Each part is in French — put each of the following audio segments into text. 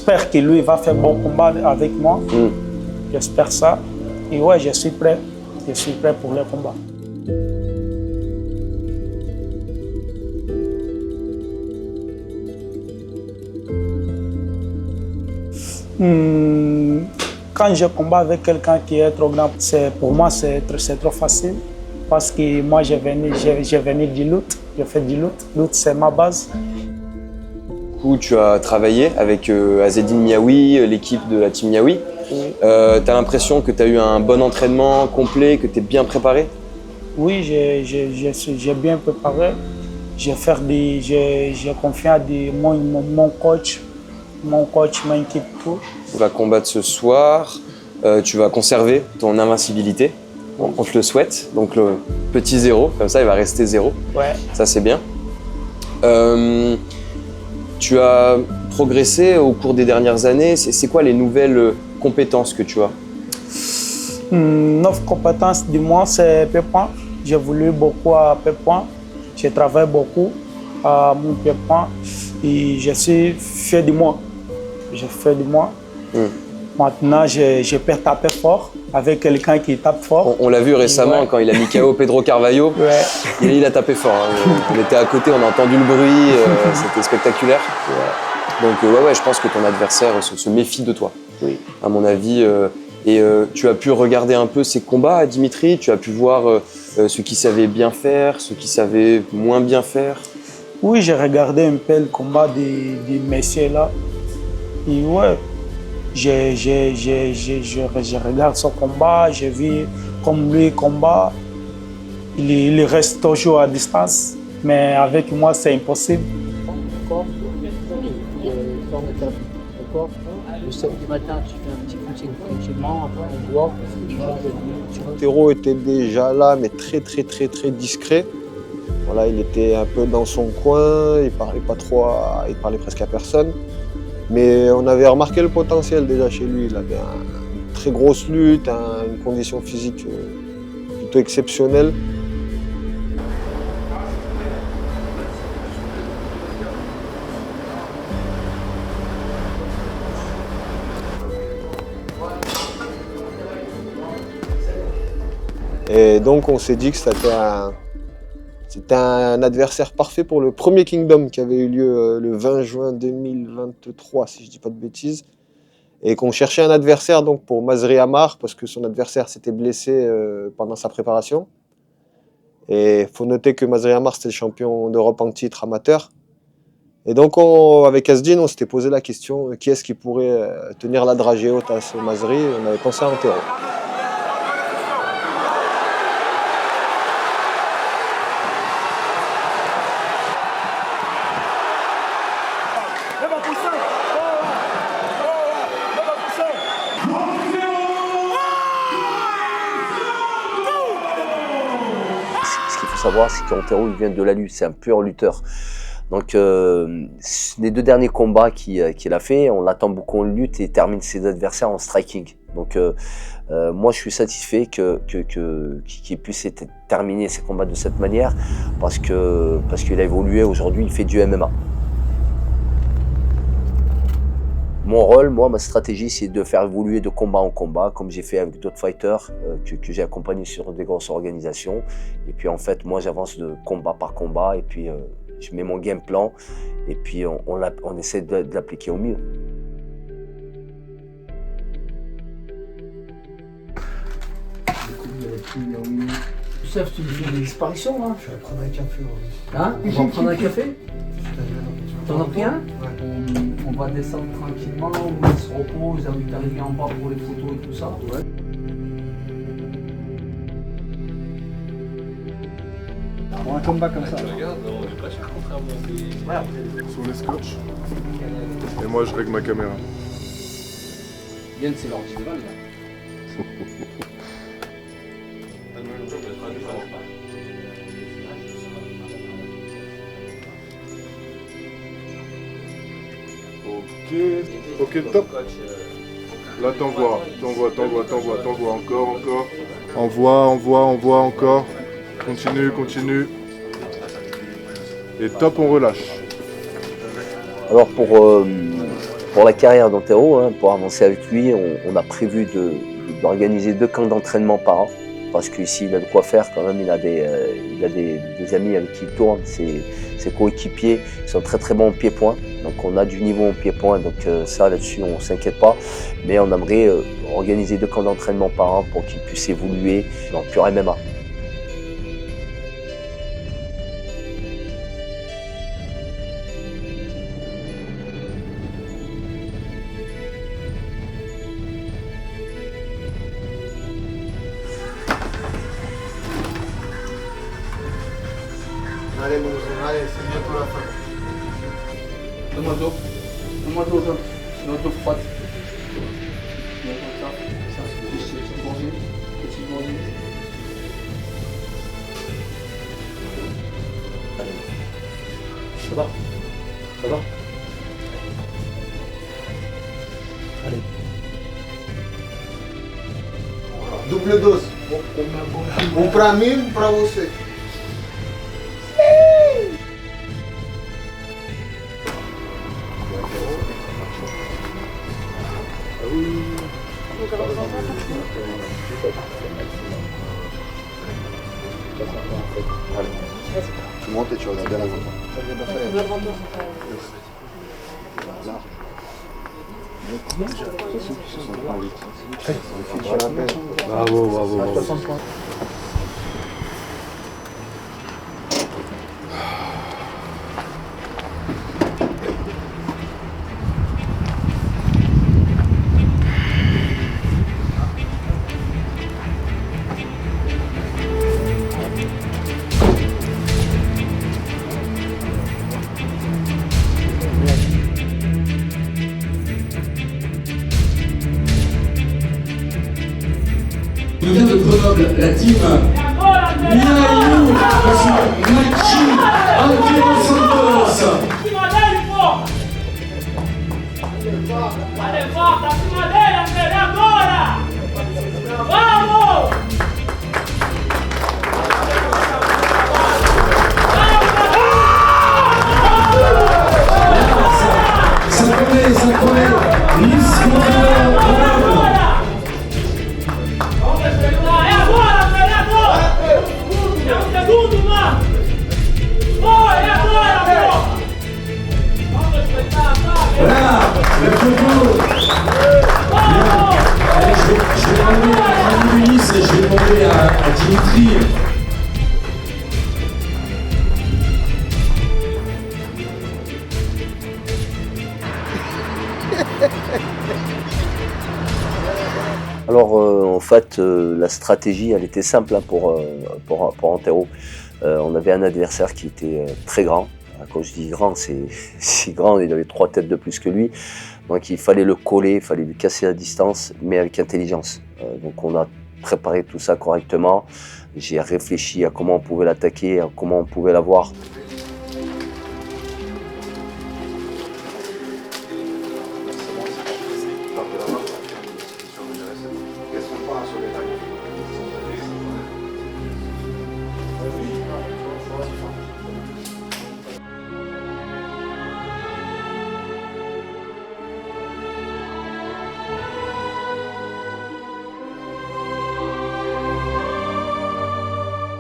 j'espère que lui va faire bon combat avec moi. J'espère ça. Et ouais, je suis prêt. Je suis prêt pour le combat. Quand je combats avec quelqu'un qui est trop grand, pour moi, c'est trop facile. Parce que moi, j'ai venu du lutte. Je fais du lutte. Lutte, c'est ma base. Du coup, tu as travaillé avec Azzedine Miaoui, l'équipe de la team Miaoui. Oui. Tu as l'impression que tu as eu un bon entraînement complet, que tu es bien préparé? Oui, j'ai bien préparé. J'ai confié à mon coach, mon équipe, tout. Tu vas combattre ce soir. Tu vas conserver ton invincibilité. On te le souhaite. Donc le petit 0, comme ça il va rester 0. Ouais. Ça c'est bien. Tu as progressé au cours des dernières années. C'est quoi les nouvelles compétences que tu as? 9 compétences du mois, c'est pied-point. J'ai voulu beaucoup à pied-point. J'ai travaillé beaucoup à mon pied-point et je suis fier de moi. J'ai fait du moi. Maintenant, je peux taper fort avec quelqu'un qui tape fort. On l'a vu récemment quand il a mis KO Pedro Carvalho. Ouais. Il a tapé fort. Hein. On était à côté, on a entendu le bruit. C'était spectaculaire. Ouais. Donc je pense que ton adversaire se méfie de toi. Oui. À mon avis. Tu as pu regarder un peu ses combats, Dimitri. Tu as pu voir ce qu'il savait bien faire, ce qu'il savait moins bien faire. Oui, j'ai regardé un peu le combat des messieurs là. Et ouais, je regarde son combat, je vis comme lui combat. Il reste toujours à distance, mais avec moi, c'est impossible. Le samedi matin, tu fais un petit footing tranquillement, après on boit, Théro était déjà là, mais très discret. Voilà, il était un peu dans son coin, il parlait pas trop, il parlait presque à personne. Mais on avait remarqué le potentiel déjà chez lui. Il avait une très grosse lutte, une condition physique plutôt exceptionnelle. Et donc on s'est dit que c'était un adversaire parfait pour le premier Kingdom qui avait eu lieu le 20 juin 2023, si je ne dis pas de bêtises. Et qu'on cherchait un adversaire donc, pour Masri Amar, parce que son adversaire s'était blessé pendant sa préparation. Et il faut noter que Masri Amar, c'était le champion d'Europe en titre amateur. Et donc avec Azzedine, on s'était posé la question, qui est-ce qui pourrait tenir la dragée haute à ce Masri? On avait pensé à Antero. Savoir, c'est qu'Antero il vient de la lutte, c'est un pur lutteur. Donc les 2 derniers combats qu'il a fait, on l'attend beaucoup en lutte et termine ses adversaires en striking. Donc moi je suis satisfait qu'il puisse terminer ses combats de cette manière parce qu'il a évolué aujourd'hui, il fait du MMA. Mon rôle, ma stratégie, c'est de faire évoluer de combat en combat, comme j'ai fait avec d'autres fighters que j'ai accompagnés sur des grosses organisations. Et puis en fait, moi, j'avance de combat par combat et puis je mets mon game plan et puis on essaie de l'appliquer au mieux. Youssef, tu me fais une disparition là? Je vais prendre un café. Hein? On va prendre un café? T'en as pris un? Ouais. On va descendre tranquillement, on se repose, avant d'arriver en bas pour les photos et tout ça. Ouais. Pour un combat comme ça. Regarde, je vais pas cher contrairement sur les scotch. Et moi je règle ma caméra. Yann, c'est l'ordi de Val là. Ok, top. Là t'envoies, encore. Envoie, encore. Continue. Et top, on relâche. Alors Pour la carrière d'Antero, hein, pour avancer avec lui, on a prévu d'organiser 2 camps d'entraînement par an. Parce qu'ici, il a de quoi faire quand même. Il a des amis avec qui il tourne, ses coéquipiers. Ils sont très très bons au pied-point. Donc on a du niveau au pied-point. Donc ça, là-dessus, on ne s'inquiète pas. Mais on aimerait organiser 2 camps d'entraînement par an pour qu'il puisse évoluer dans le pur MMA. Allez, mon frère, allez, c'est bientôt la fin. Donne-moi de l'eau. Donne-moi de l'eau, John. Donne-moi de l'eau froide. Ça, petite gorgée. Petite gorgée. Ça va? Ça va? Allez. Double dose. Um pra mim, um pra você. Tu montes et tu regardes bien la montre. Bravo, bravo, bravo. Nous vient de Grenoble, la team Miailou, Machi, Antero Santos. Allez forte, acima dele, André, agora! Vamos! Ça connaît, Luis Grenoble. É agora, André, é agora! É segundo, mano! Oh, é agora, pô! Vamos respeitar, vai! Voilà, le photo. Allez, je vais ramener à Luis et je vais demander à Dimitri. Alors en fait, la stratégie, elle était simple hein, pour Antero. On avait un adversaire qui était très grand. Quand je dis grand, c'est si grand, il avait 3 têtes de plus que lui. Donc il fallait le coller, il fallait lui casser la distance, mais avec intelligence. Donc on a préparé tout ça correctement. J'ai réfléchi à comment on pouvait l'attaquer, à comment on pouvait l'avoir.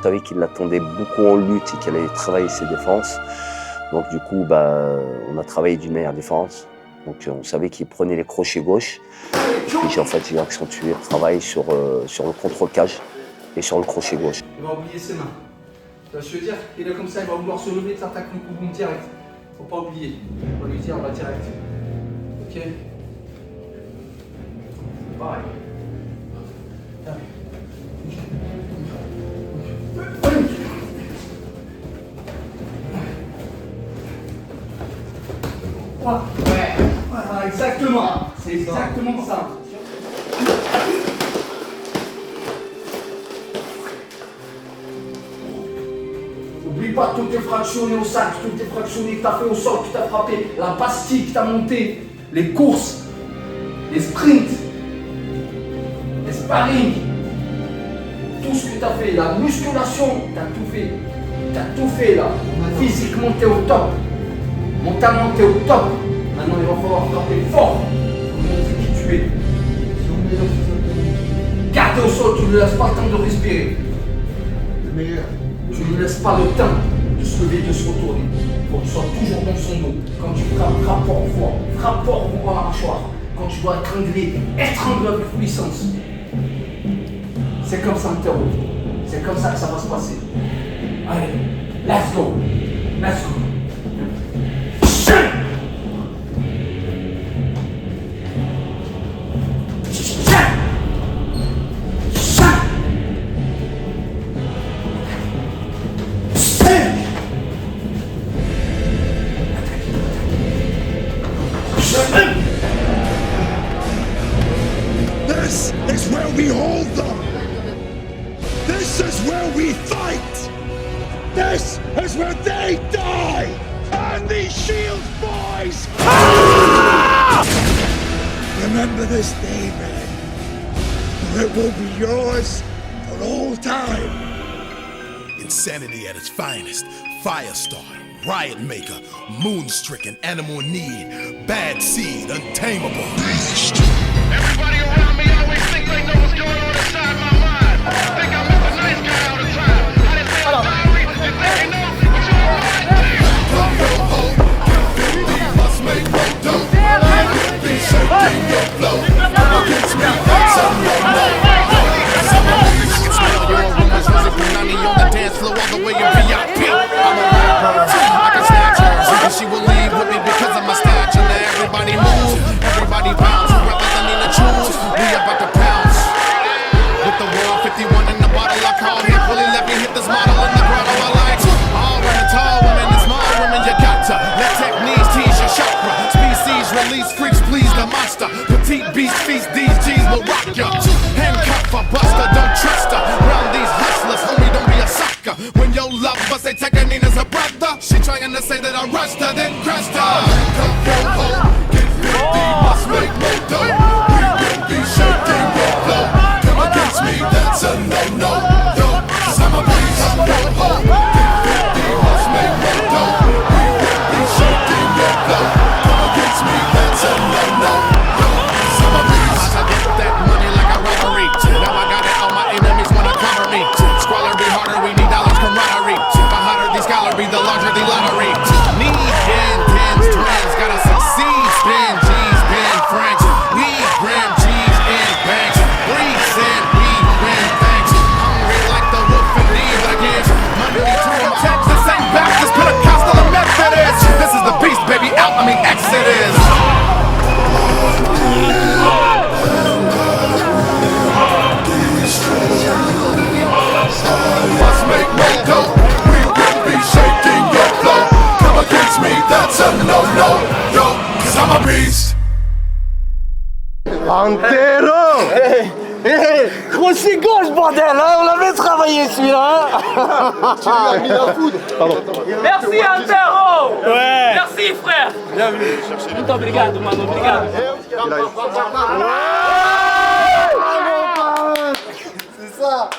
Je savais qu'il l'attendait beaucoup en lutte et qu'elle allait travailler ses défenses. Donc du coup, on a travaillé d'une manière différente. Donc on savait qu'il prenait les crochets gauche. Puis en fait, j'ai accentué le travail sur le contre-cage et sur le crochet gauche. Il va oublier ses mains. Tu vois ce que je veux dire? Il est comme ça, il va vouloir se lever, t'attaques le coup boum direct. Faut pas oublier. On va lui dire, on va direct. Ok? Pareil. Ouais, voilà, exactement. C'est exactement ça. N'oublie pas tout est fractionné au sac, tout est fractionné que tu as fait au sol, que tu as frappé, la pastille que tu as montée, les courses, les sprints, les sparring, tout ce que tu as fait, la musculation, tu as tout fait. Tu as tout fait là. Physiquement, tu es au top. Mentalement, tu es au top. Maintenant, il va falloir frapper fort pour montrer qui tu es. Garde au sol, tu ne laisses pas le temps de respirer. Le meilleur. Tu ne laisses pas le temps de se lever, de se retourner. Il faut que tu sois toujours dans son dos. Quand tu frappes, frappe fort à la mâchoire. Quand tu dois étrangler avec puissance. C'est comme ça, Antero. C'est comme ça que ça va se passer. Allez, let's go. Let's go. This is where we hold them. This is where we fight. This is where they die. And these Shield boys. Ah! Remember this day, man. Or it will be yours for all time. Insanity at its finest. Firestar, Riot Maker, Moonstricken, Animal Need, Bad Seed, Untamable. Everybody around me always think they know what's going on inside my mind. Think I'm Mr. Nice Guy all the time. I didn't say I'm sorry, you think they know what you're right there. Must make no dough. Be shaking your flow. Against me, that's a no-no. I can smell your aromas, music Punani on the dance floor all the way in VIP. I'm a rapper, I can snatch her. She will leave with me because of my stature. Now everybody move, everybody bounce. Representing the truth, we about to pounce. With the war 51 in the bottle, I call him. Fully let me hit this model in the grotto. I like all women, tall women, and small women. You got to let techniques tease your chakra. Species release freaks, please the monster. Petite beast feast, these G's will rock ya. Handcuff a buster, don't trust her. Round these hustlers, homie, don't be a sucker. When your love bust, they take her Nina's a brother. She trying to say that I rushed her, then crushed her. Get 50, must make no dough. We will be shaking your flow. Come against me, that's a no-no. Yo, 'cause I'm a beast, I'm no ho. Get 50, must make no dough. We will be shaking your flow. Come against me, that's a no-no. Yo, 'cause I'm a beast. I get that money like a robbery. Now I got it, all my enemies wanna cover me. Squalor be harder, we need dollars camaraderie. The hotter the scholar be, the larger the lottery. Need tens, twins, gotta succeed. Spin G's, been French. Need gram G's in banks. Breeze and we win thanks. Hungry like the wolf and need again. Money to them, Texas ain't Baptist, Pentecostal and Methodist. This is the beast, baby, out, I mean Exodus. Must make no dough. We will be shaking your flow. Come against me, that's a no-no. Yo, 'cause I'm a beast. Antero! Crochet gauche, bordel, hein, on l'avait travaillé celui-là. Tu lui as mis la foudre. Merci Antero! Ouais! Merci frère! Muito obrigado, mano, obrigado. C'est ça.